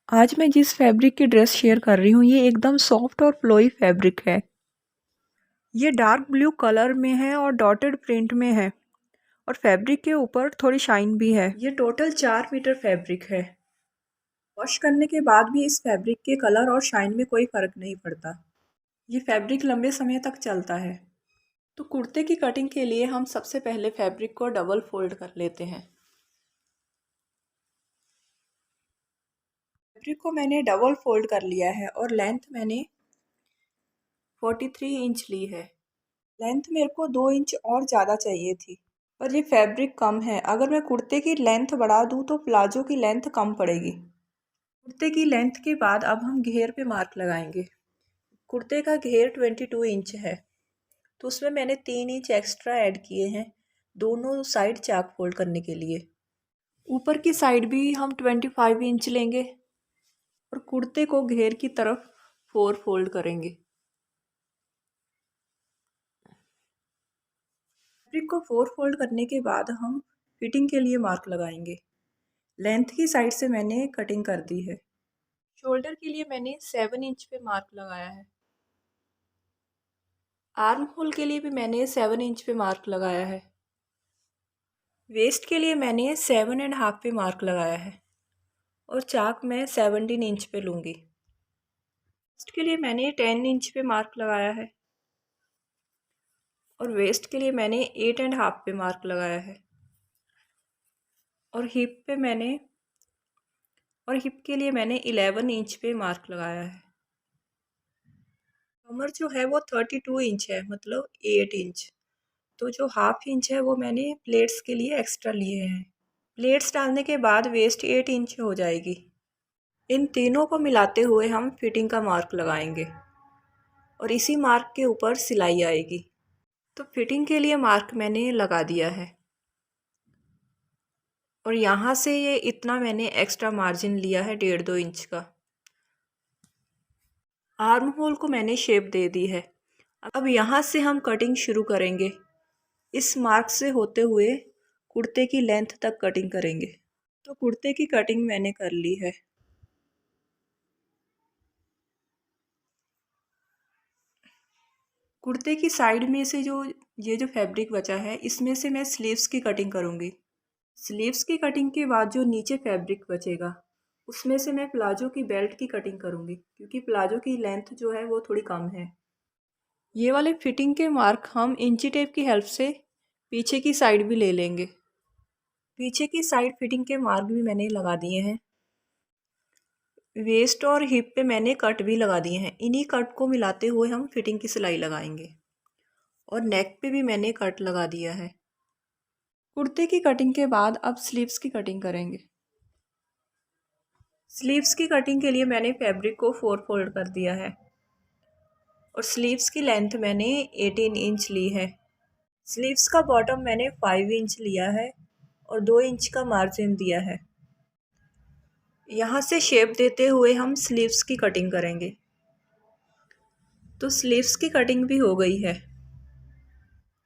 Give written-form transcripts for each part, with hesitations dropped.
आज मैं जिस फैब्रिक की ड्रेस शेयर कर रही हूँ ये एकदम सॉफ्ट और फ्लोई फैब्रिक है। ये डार्क ब्लू कलर में है और डॉटेड प्रिंट में है और फैब्रिक के ऊपर थोड़ी शाइन भी है। ये टोटल 4 मीटर फैब्रिक है। वॉश करने के बाद भी इस फैब्रिक के कलर और शाइन में कोई फ़र्क नहीं पड़ता। ये फैब्रिक लंबे समय तक चलता है। तो कुर्ते की कटिंग के लिए हम सबसे पहले फैब्रिक को डबल फोल्ड कर लेते हैं। फैब्रिक को मैंने डबल फोल्ड कर लिया है और लेंथ मैंने 43 इंच ली है। लेंथ मेरे को 2 इंच और ज़्यादा चाहिए थी, पर ये फैब्रिक कम है। अगर मैं कुर्ते की लेंथ बढ़ा दूँ तो प्लाजो की लेंथ कम पड़ेगी। कुर्ते की लेंथ के बाद अब हम घेर पे मार्क लगाएंगे। कुर्ते का घेर 22 इंच है, तो उसमें मैंने 3 इंच एक्स्ट्रा ऐड किए हैं दोनों साइड चाक फोल्ड करने के लिए। ऊपर की साइड भी हम 25 इंच लेंगे और कुर्ते को घेर की तरफ 4 फोल्ड करेंगे। फैब्रिक को 4 फोल्ड करने के बाद हम फिटिंग के लिए मार्क लगाएंगे। लेंथ की साइड से मैंने कटिंग कर दी है। शोल्डर के लिए मैंने 7 इंच पे मार्क लगाया है। आर्म होल के लिए भी मैंने 7 इंच पे मार्क लगाया है। वेस्ट के लिए मैंने 7.5 पे मार्क लगाया है और चाक मैं 17 इंच पे लूँगी। वेस्ट के लिए मैंने 10 इंच पे मार्क लगाया है और वेस्ट के लिए मैंने 8.5 पे मार्क लगाया है और हिप के लिए मैंने 11 इंच पे मार्क लगाया है। कमर जो है वो 32 इंच है, मतलब 8 इंच। तो जो हाफ इंच है वो मैंने प्लेट्स के लिए एक्स्ट्रा लिए हैं। प्लेट्स डालने के बाद वेस्ट 8 इंच हो जाएगी। इन तीनों को मिलाते हुए हम फिटिंग का मार्क लगाएंगे और इसी मार्क के ऊपर सिलाई आएगी। तो फिटिंग के लिए मार्क मैंने लगा दिया है और यहाँ से ये इतना मैंने एक्स्ट्रा मार्जिन लिया है 1.5-2 इंच का। आर्म होल को मैंने शेप दे दी है। अब यहाँ से हम कटिंग शुरू करेंगे। इस मार्क से होते हुए कुर्ते की लेंथ तक कटिंग करेंगे। तो कुर्ते की कटिंग मैंने कर ली है। कुर्ते की साइड में से जो फैब्रिक बचा है इसमें से मैं स्लीव्स की कटिंग करूँगी। स्लीव्स की कटिंग के बाद जो नीचे फैब्रिक बचेगा उसमें से मैं प्लाजो की बेल्ट की कटिंग करूँगी, क्योंकि प्लाजो की लेंथ जो है वो थोड़ी कम है। ये वाले फिटिंग के मार्क हम इंची टेप की हेल्प से पीछे की साइड भी ले लेंगे। पीछे की साइड फिटिंग के मार्क भी मैंने लगा दिए हैं। वेस्ट और हिप पे मैंने कट भी लगा दिए हैं। इन्हीं कट को मिलाते हुए हम फिटिंग की सिलाई लगाएंगे और नेक पे भी मैंने कट लगा दिया है। कुर्ते की कटिंग के बाद अब स्लीव्स की कटिंग करेंगे। स्लीव्स की कटिंग के लिए मैंने फैब्रिक को 4 फोल्ड कर दिया है और स्लीव्स की लेंथ मैंने 18 इंच ली है। स्लीव्स का बॉटम मैंने 5 इंच लिया है और 2 इंच का मार्जिन दिया है। यहाँ से शेप देते हुए हम स्लीव्स की कटिंग करेंगे। तो स्लीव्स की कटिंग भी हो गई है।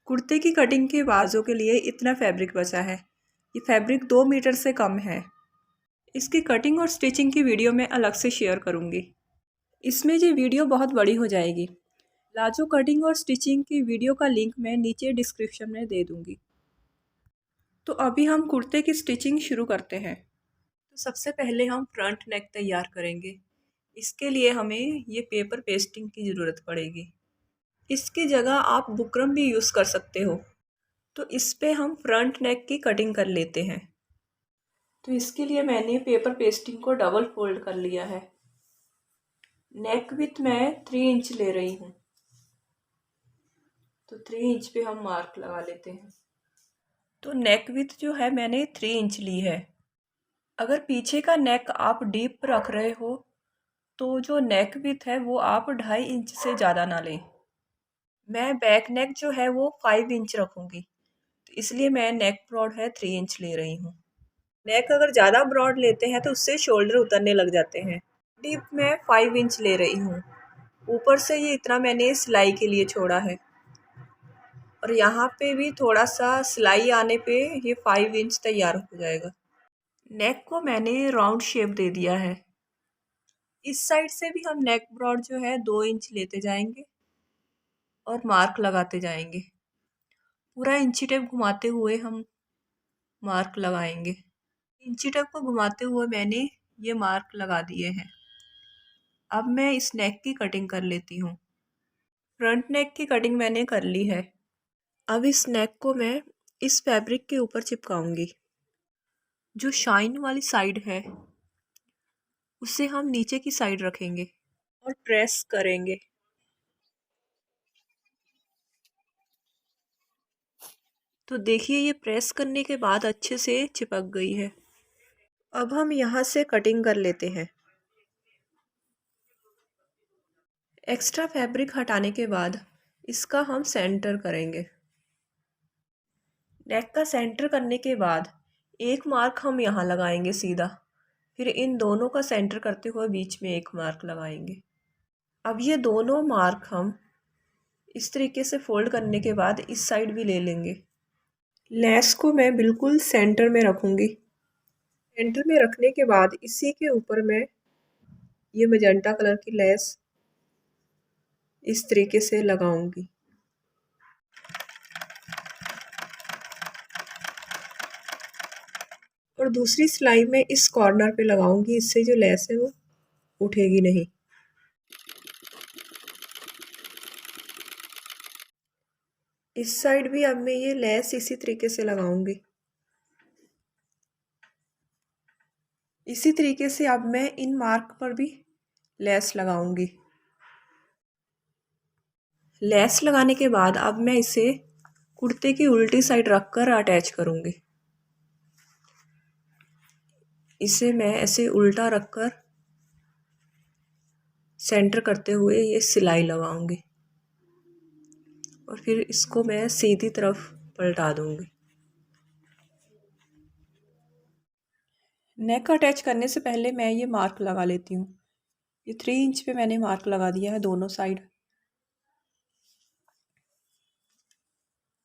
कुर्ते की कटिंग के बाजू के लिए इतना फैब्रिक बचा है। ये फैब्रिक 2 मीटर से कम है। इसकी कटिंग और स्टिचिंग की वीडियो मैं अलग से शेयर करूँगी। इसमें ये वीडियो बहुत बड़ी हो जाएगी। प्लाजो कटिंग और स्टिचिंग की वीडियो का लिंक मैं नीचे डिस्क्रिप्शन में दे दूँगी। तो अभी हम कुर्ते की स्टिचिंग शुरू करते हैं। तो सबसे पहले हम फ्रंट नेक तैयार करेंगे। इसके लिए हमें ये पेपर पेस्टिंग की ज़रूरत पड़ेगी। इसकी जगह आप बुकरम भी यूज़ कर सकते हो। तो इस पे हम फ्रंट नेक की कटिंग कर लेते हैं। तो इसके लिए मैंने पेपर पेस्टिंग को डबल फोल्ड कर लिया है। नेक विथ मैं 3 इंच ले रही हूँ। तो 3 इंच पे हम मार्क लगा लेते हैं। तो नेक विथ जो है मैंने 3 इंच ली है। अगर पीछे का नेक आप डीप रख रहे हो तो जो नेक विथ है वो आप 2.5 इंच से ज़्यादा ना लें। मैं बैक नेक जो है वो 5 इंच रखूँगी, तो इसलिए मैं नेक ब्रॉड है 3 इंच ले रही हूँ। नेक अगर ज़्यादा ब्रॉड लेते हैं तो उससे शोल्डर उतरने लग जाते हैं। डीप मैं 5 इंच ले रही हूँ। ऊपर से ये इतना मैंने सिलाई के लिए छोड़ा है और यहाँ पे भी थोड़ा सा सिलाई आने पे ये 5 इंच तैयार हो जाएगा। नेक को मैंने राउंड शेप दे दिया है। इस साइड से भी हम नेक ब्रॉड जो है 2 इंच लेते जाएंगे और मार्क लगाते जाएंगे। पूरा इंची टेप घुमाते हुए हम मार्क लगाएंगे। इंची टेप को घुमाते हुए मैंने ये मार्क लगा दिए हैं। अब मैं इस नेक की कटिंग कर लेती हूँ। फ्रंट नेक की कटिंग मैंने कर ली है। अब इस नेक को मैं इस फैब्रिक के ऊपर चिपकाऊंगी। जो शाइन वाली साइड है उसे हम नीचे की साइड रखेंगे और प्रेस करेंगे। तो देखिए ये प्रेस करने के बाद अच्छे से चिपक गई है। अब हम यहाँ से कटिंग कर लेते हैं। एक्स्ट्रा फैब्रिक हटाने के बाद इसका हम सेंटर करेंगे। नेक का सेंटर करने के बाद एक मार्क हम यहाँ लगाएंगे सीधा, फिर इन दोनों का सेंटर करते हुए बीच में एक मार्क लगाएंगे। अब ये दोनों मार्क हम इस तरीके से फोल्ड करने के बाद इस साइड भी ले लेंगे। लेस को मैं बिल्कुल सेंटर में रखूँगी। सेंटर में रखने के बाद इसी के ऊपर मैं ये मैजेंटा कलर की लेस इस तरीके से लगाऊंगी। और दूसरी सिलाई में इस कॉर्नर पे लगाऊंगी, इससे जो लेस है वो उठेगी नहीं। इस साइड भी अब मैं ये लेस इसी तरीके से लगाऊंगी। इसी तरीके से अब मैं इन मार्क पर भी लेस लगाऊंगी। लेस लगाने के बाद अब मैं इसे कुर्ते की उल्टी साइड रखकर अटैच करूंगी। इसे मैं ऐसे उल्टा रखकर सेंटर करते हुए ये सिलाई लगाऊंगी और फिर इसको मैं सीधी तरफ पलटा दूंगी। नेक अटैच करने से पहले मैं ये मार्क लगा लेती हूँ। ये 3 इंच पे मैंने मार्क लगा दिया है दोनों साइड।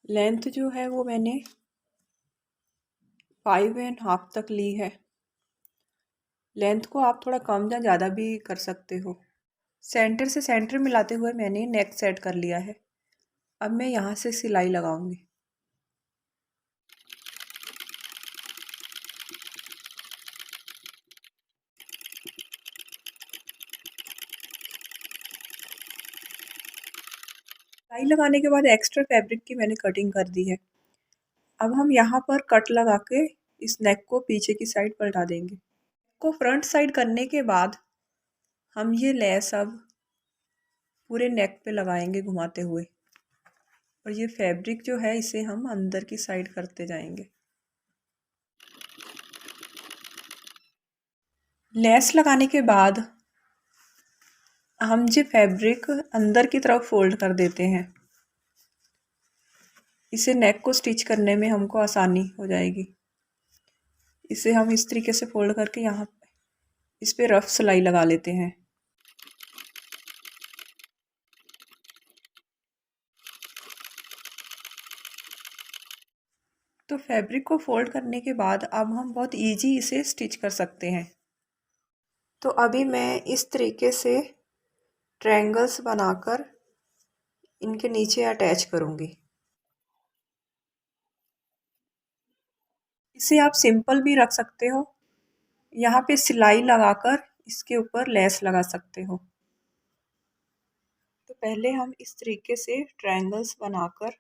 लेंथ जो है वो मैंने 5.5 तक ली है। लेंथ को आप थोड़ा कम या ज़्यादा भी कर सकते हो। सेंटर से सेंटर मिलाते हुए मैंने नेक सेट कर लिया है। अब मैं यहाँ से सिलाई लगाऊंगी। सिलाई लगाने के बाद एक्स्ट्रा फैब्रिक की मैंने कटिंग कर दी है। अब हम यहाँ पर कट लगा के इस नेक को पीछे की साइड पलटा देंगे। को फ्रंट साइड करने के बाद हम ये लेस अब पूरे नेक पे लगाएंगे घुमाते हुए और ये फैब्रिक जो है इसे हम अंदर की साइड करते जाएंगे। लेस लगाने के बाद हम ये फैब्रिक अंदर की तरफ फोल्ड कर देते हैं। इसे नेक को स्टिच करने में हमको आसानी हो जाएगी। इसे हम इस तरीके से फोल्ड करके यहाँ इस पे रफ सिलाई लगा लेते हैं। तो फैब्रिक को फोल्ड करने के बाद अब हम बहुत इजी इसे स्टिच कर सकते हैं। तो अभी मैं इस तरीके से ट्रायंगल्स बनाकर इनके नीचे अटैच करूँगी। इसे आप सिंपल भी रख सकते हो, यहाँ पे सिलाई लगाकर इसके ऊपर लेस लगा सकते हो। तो पहले हम इस तरीके से ट्रायंगल्स बनाकर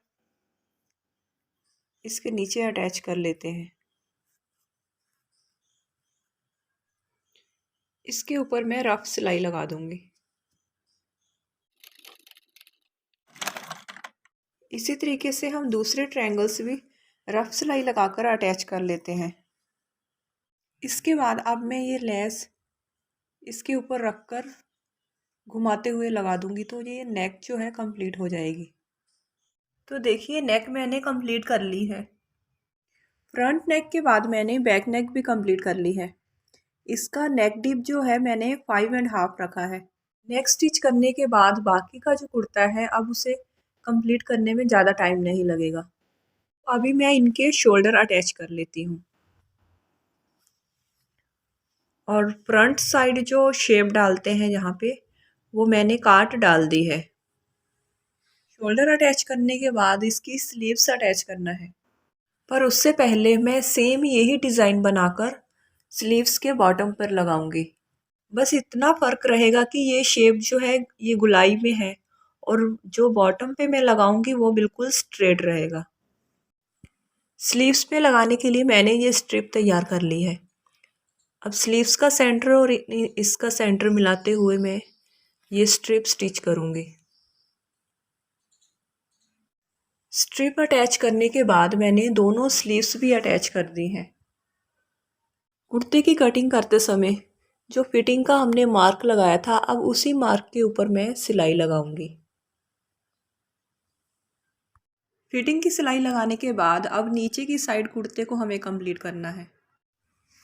इसके नीचे अटैच कर लेते हैं। इसके ऊपर मैं रफ सिलाई लगा दूंगी। इसी तरीके से हम दूसरे ट्रायंगल्स भी रफ सिलाई लगाकर अटैच कर लेते हैं। इसके बाद अब मैं ये लेस इसके ऊपर रखकर घुमाते हुए लगा दूंगी तो ये नेक जो है कंप्लीट हो जाएगी। तो देखिए नेक मैंने कंप्लीट कर ली है। फ्रंट नेक के बाद मैंने बैक नेक भी कंप्लीट कर ली है। इसका नेक डीप जो है मैंने 5.5 रखा है। नेक स्टिच करने के बाद बाकी का जो कुर्ता है अब उसे कंप्लीट करने में ज़्यादा टाइम नहीं लगेगा। अभी मैं इनके शोल्डर अटैच कर लेती हूँ। और फ्रंट साइड जो शेप डालते हैं यहाँ पे वो मैंने काट डाल दी है। शोल्डर अटैच करने के बाद इसकी स्लीव्स अटैच करना है, पर उससे पहले मैं सेम यही डिज़ाइन बनाकर स्लीव्स के बॉटम पर लगाऊंगी। बस इतना फ़र्क रहेगा कि ये शेप जो है ये गुलाई में है और जो बॉटम पे मैं लगाऊंगी वो बिल्कुल स्ट्रेट रहेगा। स्लीव्स पे लगाने के लिए मैंने ये स्ट्रिप तैयार कर ली है। अब स्लीव्स का सेंटर और इसका सेंटर मिलाते हुए मैं ये स्ट्रिप स्टिच करूँगी। स्ट्रिप अटैच करने के बाद मैंने दोनों स्लीव्स भी अटैच कर दी हैं। कुर्ते की कटिंग करते समय जो फिटिंग का हमने मार्क लगाया था, अब उसी मार्क के ऊपर मैं सिलाई लगाऊंगी। फिटिंग की सिलाई लगाने के बाद अब नीचे की साइड कुर्ते को हमें कंप्लीट करना है।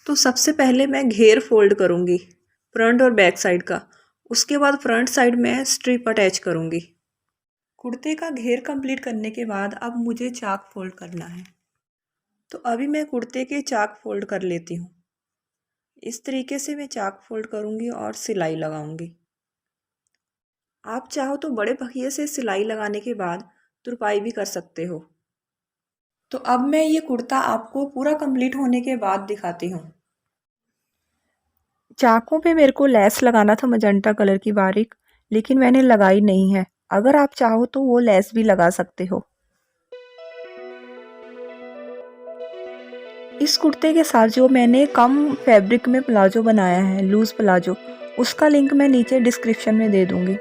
तो सबसे पहले मैं घेर फोल्ड करूंगी फ्रंट और बैक साइड का। उसके बाद फ्रंट साइड में स्ट्रिप अटैच करूंगी। कुर्ते का घेर कंप्लीट करने के बाद अब मुझे चाक फोल्ड करना है। तो अभी मैं कुर्ते के चाक फोल्ड कर लेती हूँ। इस तरीके से मैं चाक फोल्ड करूंगी और सिलाई लगाऊंगी। आप चाहो तो बड़े पहिए से सिलाई लगाने के बाद तुरपाई भी कर सकते हो। तो अब मैं ये कुर्ता आपको पूरा कंप्लीट होने के बाद दिखाती हूँ। चाकों पे मेरे को लेस लगाना था मजेंटा कलर की बारीक, लेकिन मैंने लगाई नहीं है। अगर आप चाहो तो वो लेस भी लगा सकते हो। इस कुर्ते के साथ जो मैंने कम फैब्रिक में प्लाजो बनाया है, लूज प्लाजो, उसका लिंक मैं नीचे डिस्क्रिप्शन में दे दूंगी।